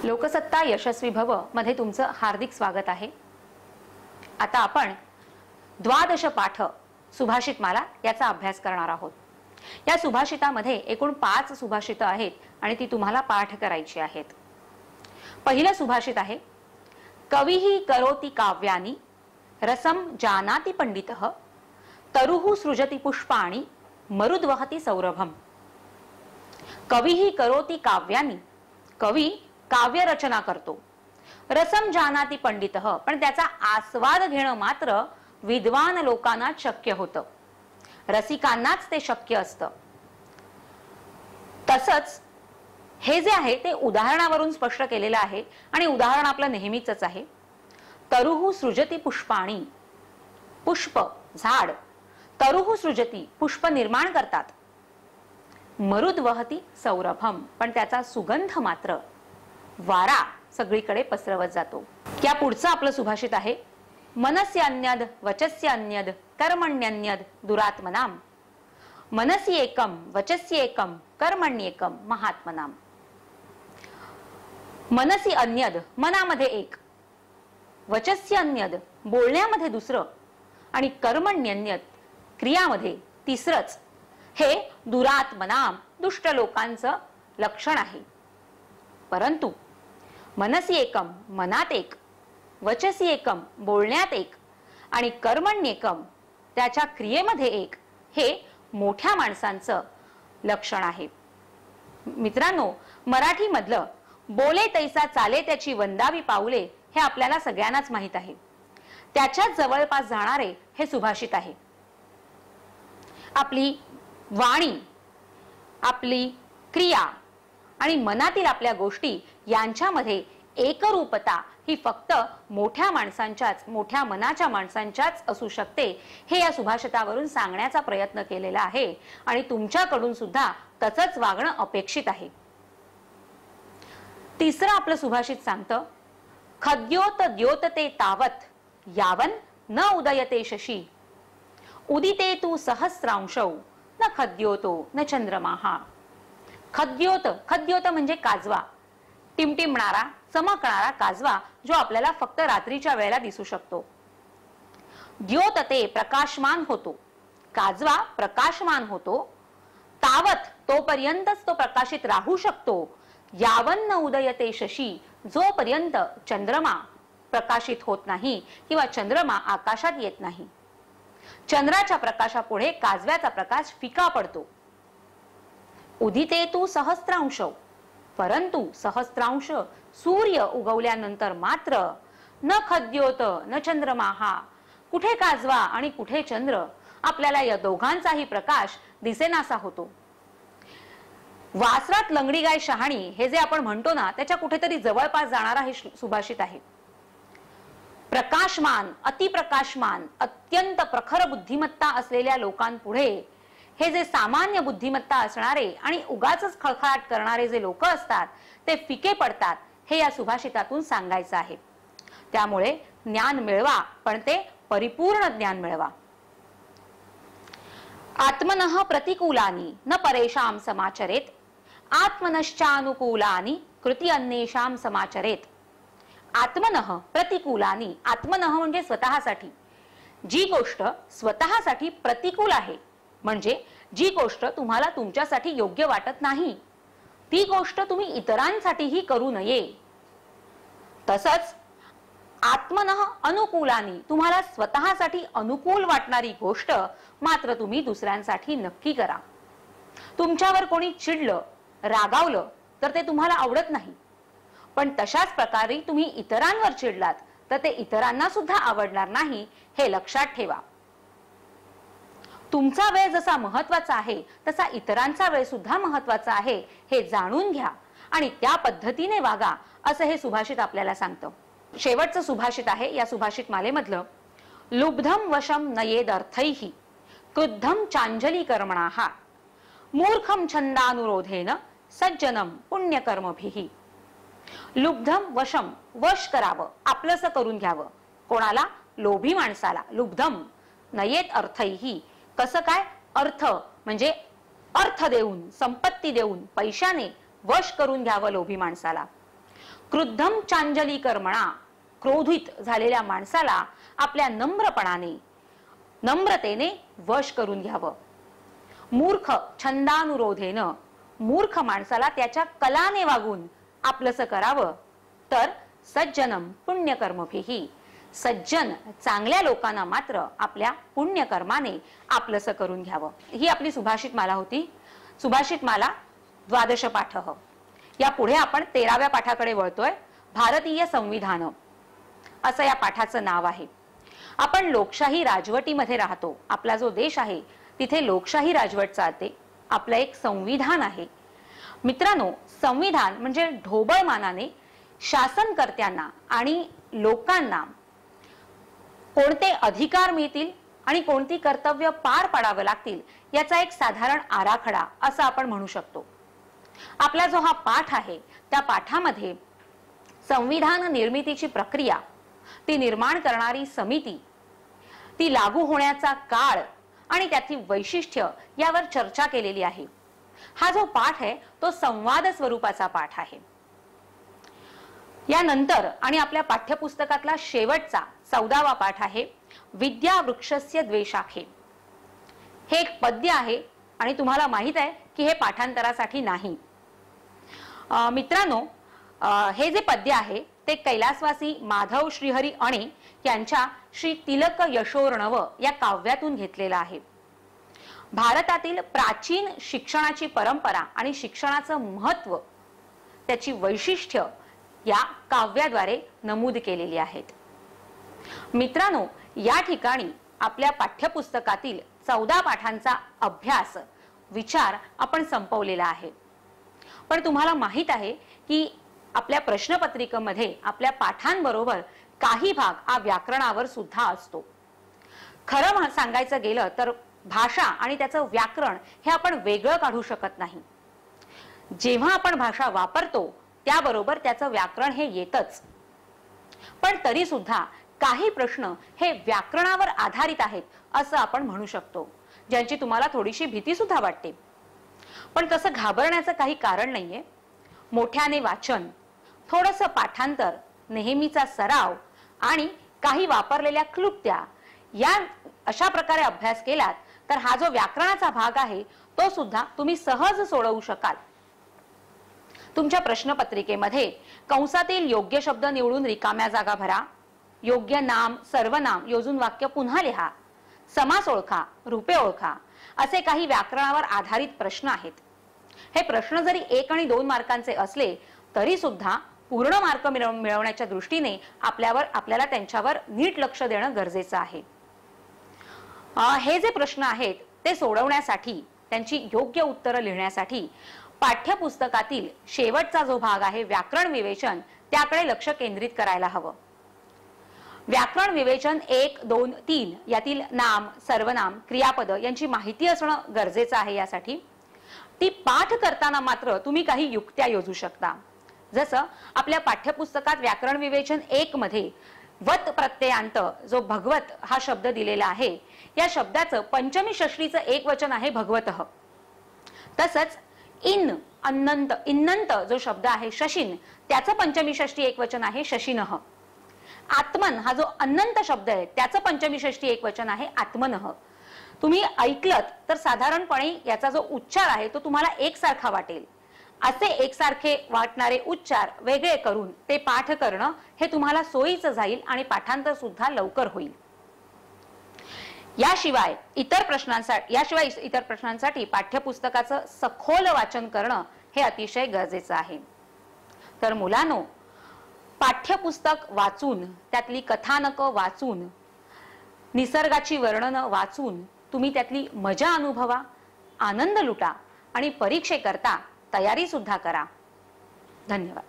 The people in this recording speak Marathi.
लोकसत्ता यशस्वी भव मध्ये तुमचं हार्दिक स्वागत आहे। आता आपण द्वादश पाठ सुभाषित माला याचा अभ्यास करणार आहोत। या सुभाषितामध्ये एकूण 5 सुभाषित आहेत आणि ती तुम्हाला पाठ करायची आहेत। पहिलं सुभाषित आहे, कविही करोति काव्यानि रसम जानाति पंडितः तरुः सृजति पुष्पाणि मरुद्वहति सौरभम। कविही करोति काव्यानि, कवी काव्य रचना करतो। रसम जानाति पंडितः, पण त्याचा आस्वाद घेणं मात्र विद्वान लोकांना शक्य होतं, रसिकांनाच ते शक्य असतं। तसंच हे जे आहे ते उदाहरणावरून स्पष्ट केलेलं आहे आणि उदाहरण आपलं नेहमीचंच आहे। तरुः सृजति पुष्पाणि, पुष्प झाड, तरुः सृजति पुष्प निर्माण करतात। मरुद्वहति सौरभम, पण त्याचा सुगंध मात्र वारा सगळीकडे पसरवत जातो। या पुढचं आपलं सुभाषित आहे, मनस्यान्यद वचस्यान्यद कर्मण्यन्यद दुरात्मनाम। मनसी एकम वचसी एकम कर्मण्येकम महात्मनाम। मनसी अन्यद, मनामध्ये एक, वचस्य अन्यद, बोलण्यामध्ये दुसरं, आणि कर्मण्यन्यद, क्रियामध्ये तिसरंच, हे दुरात्मनाम दुष्ट लोकांचं लक्षण आहे। परंतु मनसी एकम, मनात एक, वचसी एकम, बोलण्यात एक, आणि कर्मण्येकम, त्याच्या क्रियेमध्ये एक, हे मोठ्या माणसांचं लक्षण आहे। मित्रांनो, मराठी मधलं बोले तैसा चाले त्याची वंदावी पाऊले हे आपल्याला सगळ्यांनाच माहित आहे। त्याच्याच जवळपास जाणारे हे सुभाषित आहे। आपली वाणी, आपली क्रिया आणि मनातील आपल्या गोष्टी यांच्यामध्ये एकरूपता ही फक्त मोठ्या माणसांच्याच, मोठ्या मनाच्या माणसांच्याच असू शकते, हे या सुभाषितावरून सांगण्याचा प्रयत्न केलेला आहे आणि तुमच्याकडून सुद्धा तसंच वागणं अपेक्षित आहे। तिसरं आपलं सुभाषित सांगतं, खद्योत द्योतते तावत यावन न उदयते शशी उदिते तू सहस्रांशौ न खद्योतो न चंद्रमाहा। खद्योत, खद्योत म्हणजे काजवा, टिमटिमणारा चमकणारा काजवा जो आपल्याला फक्त रात्रीच्या वेळेला दिसू शकतो। द्योतते प्रकाशमान होतो, काजवा प्रकाशमान होतो, तावत तोपर्यंतच तो प्रकाशित राहू शकतो, यावन्न उदयते शशी जोपर्यंत चंद्रमा प्रकाशित होत नाही किंवा चंद्रमा आकाशात येत नाही। चंद्राच्या प्रकाशापुढे काजव्याचा प्रकाश फिका पडतो। उदिते तू सहस्रांश, परंतु सहस्रांश सूर्य उगवल्यानंतर मात्र न खद्योत न चंद्रमाहा, कुठे काजवा आणि कुठे चंद्र, आपल्याला या दोघांचाही प्रकाश दिसेनासा होतो। वासरात लंगडी गाय शहाणी हे जे आपण म्हणतो ना, त्याच्या कुठेतरी जवळपास जाणारा हे सुभाषित आहे। प्रकाशमान, अतिप्रकाशमान, अत्यंत प्रखर बुद्धिमत्ता असलेल्या लोकांपुढे हे जे सामान्य बुद्धिमत्ता असणारे आणि उगाचच खळखळाट करणारे जे लोक असतात ते फिके पडतात, हे या सुभाषितातून सांगायचं आहे। त्यामुळे ज्ञान मिळवा, पण ते परिपूर्ण ज्ञान मिळवा। आत्मनः प्रतिकूलानि न परेषां समाचरेत आत्मनश्चानुकूलानि कृती अन्येषां समाचरेत। आत्मनः प्रतिकूलानि, आत्मनः म्हणजे स्वतःसाठी, जी गोष्ट स्वतःसाठी प्रतिकूल आहे, म्हणजे जी गोष्ट तुम्हाला तुमच्यासाठी योग्य वाटत नाही, ती गोष्ट तुम्ही इतरांसाठीही करू नये। तसंच आत्मनः अनुकूलानि, तुम्हाला स्वतःसाठी अनुकूल वाटणारी गोष्ट मात्र तुम्ही दुसऱ्यांसाठी नक्की करा। तुमच्यावर कोणी चिडलं, रागावलं तर ते तुम्हाला आवडत नाही, पण तशाच प्रकारे तुम्ही इतरांवर चिडलात तर ते इतरांना सुद्धा आवडणार नाही, हे लक्षात ठेवा। तुमचा वेळ जसा महत्त्वाचा आहे तसा इतरांचा वेळ सुद्धा महत्त्वाचा आहे, हे जाणून घ्या आणि त्या पद्धतीने वागा, असं हे सुभाषित आपल्याला सांगतं। शेवटचं सुभाषित आहे या सुभाषित मालेमधलं, लुब्धम वशम नयेद अर्थैः क्रुद्धम चांजली कर्मणाः मूर्खम छंदानुरोधेन सज्जनम पुण्यकर्मभिः। लुब्धम वशम, वश करावं, आपलंसं करून घ्यावं, कोणाला? लोभी माणसाला। लुब्धम नयेत अर्थैः, कसं काय? अर्थ म्हणजे अर्थ देऊन, संपत्ती देऊन, पैशाने वश करून घ्यावं लोभी माणसाला। क्रुद्धम चांजली कर्मणा, क्रोधित झालेल्या माणसाला आपल्या नम्रतेने वश करून घ्यावं. मूर्ख छंदानुरोधेनं, मूर्ख माणसाला त्याच्या कलाने वागून आपलंसं करावं. तर सज्जनम पुण्यकर्मभिही, सज्जन चांगल्या लोकांना मात्र आपल्या पुण्यकर्माने आपलंसं करून घ्यावं. ही आपली सुभाषित माला होती. सुभाषित माला द्वादश पाठः. या पुढे आपण 13व्या पाठाकडे वळतोय. भारतीय संविधान असं या पाठाचं नाव आहे. आपण लोकशाही राजवटीमध्ये राहतो. आपला जो देश आहे तिथे लोकशाही राजवट चालते. आपलं एक संविधान आहे. मित्रांनो, संविधान म्हणजे ढोबळमानाने शासनकर्त्यांना आणि लोकांना कोणते अधिकार मिळतील आणि कोणती कर्तव्य पार पाडावं लागतील याचा एक साधारण आराखडा असं आपण म्हणू शकतो. आपला जो हा पाठ आहे त्या पाठामध्ये संविधान निर्मितीची प्रक्रिया, ती निर्माण करणारी समिती, ती लागू होण्याचा काळ आणि त्याची वैशिष्ट्य यावर चर्चा केलेली आहे. हा जो पाठ आहे तो संवाद स्वरूपाचा पाठ आहे. यानंतर आणि आपल्या पाठ्यपुस्तकातला शेवटचा 14वा पाठ आहे विद्या वृक्षस्य द्वेशाखे. हे एक पद्य आहे आणि तुम्हाला माहित आहे की हे पाठांतरासाठी नाही. मित्रांनो, हे जे पद्य आहे ते कैलासवासी माधव श्रीहरी अणे यांच्या श्री तिलक यशोर्णव या काव्यातून घेतलेलं आहे. भारतातील प्राचीन शिक्षणाची परंपरा आणि शिक्षणाचं महत्त्व, त्याची वैशिष्ट्य या काव्याद्वारे नमूद केलेली आहेत. मित्रांनो, या ठिकाणी आपल्या पाठ्यपुस्तकातील 14 पाठांचा अभ्यास, विचार आपण संपवलेला आहे. पण तुम्हाला माहित आहे की आपल्या प्रश्नपत्रिकेमध्ये आपल्या पाठांबरोबर काही भाग हा व्याकरणावर सुद्धा असतो. खरं सांगायचं गेलं तर भाषा आणि त्याचं व्याकरण हे आपण वेगळं काढू शकत नाही. जेव्हा आपण भाषा वापरतो त्याबरोबर त्याचं व्याकरण हे येतच. पण तरी सुद्धा काही प्रश्न हे व्याकरणावर आधारित आहेत असं आपण म्हणू शकतो, ज्यांची तुम्हाला थोडीशी भीती सुद्धा वाटते. पण तसं घाबरण्याचं काही कारण नाहीये. मोठ्याने वाचन, थोडंसं पाठांतर, नेहमीचा सराव आणि काही वापरलेल्या क्लुप्त्या, या अशा प्रकारे अभ्यास केलात तर हा जो व्याकरणाचा भाग आहे तो सुद्धा तुम्ही सहज सोडवू शकाल. तुमच्या प्रश्नपत्रिकेमध्ये कंसातील योग्य शब्द निवडून रिकाम्या जागा भरा. योग्य नाम, सर्वनाम योजून वाक्य पुन्हा लिहा. समास ओळखा, रूपे ओळखा, असे काही व्याकरणावर आधारित प्रश्न आहेत. हे प्रश्न जरी 1 आणि 2 मार्कांचे असले तरी सुद्धा पूर्ण मार्क मिळवण्याच्या दृष्टीने आपल्याला त्यांच्यावर नीट लक्ष देणं गरजेचं आहे. हे जे प्रश्न आहेत ते सोडवण्यासाठी, त्यांची योग्य उत्तरं लिहिण्यासाठी पाठ्यपुस्तकातील शेवटचा जो भाग आहे व्याकरण विवेचन, त्याकडे लक्ष केंद्रित करायला हवं. व्याकरण विवेचन 1, 2, 3 यातील नाम, सर्वनाम, क्रियापद यांची माहिती असणं गरजेचं आहे. यासाठी ती पाठ करताना मात्र तुम्ही काही युक्त्या योजू शकता. जसं आपल्या पाठ्यपुस्तकात व्याकरण विवेचन 1 मध्ये वत प्रत्ययांत जो भगवत हा शब्द दिलेला आहे, या शब्दाचं पंचमी षष्टीचं एक वचन आहे भगवतः. तसंच इन्नंत जो शब्द आहे शशीन, त्याचं पंचमी षष्टी एक वचन आहे शशीनः. आत्मन हा जो अनंत शब्द आहे त्याचं पंचमी षष्टी एक वचन आहे आत्मनः. तुम्ही ऐकलत तर साधारणपणे याचा जो उच्चार आहे तो तुम्हाला एकसारखा वाटेल. असे एकसारखे वाटणारे उच्चार वेगळे करून ते पाठ करणं हे तुम्हाला सोयीचं जाईल आणि पाठांतर सुद्धा लवकर होईल. याशिवाय इतर प्रश्नांसाठी पाठ्यपुस्तकाचं सखोल वाचन करणं हे अतिशय गरजेचं आहे. तर मुलांनो, पाठ्यपुस्तक वाचून, त्यातली कथानकं वाचून, निसर्गाची वर्णनं वाचून तुम्ही त्यातली मजा अनुभवा, आनंद लुटा आणि परीक्षेकरता तयारी सुद्धा करा. धन्यवाद.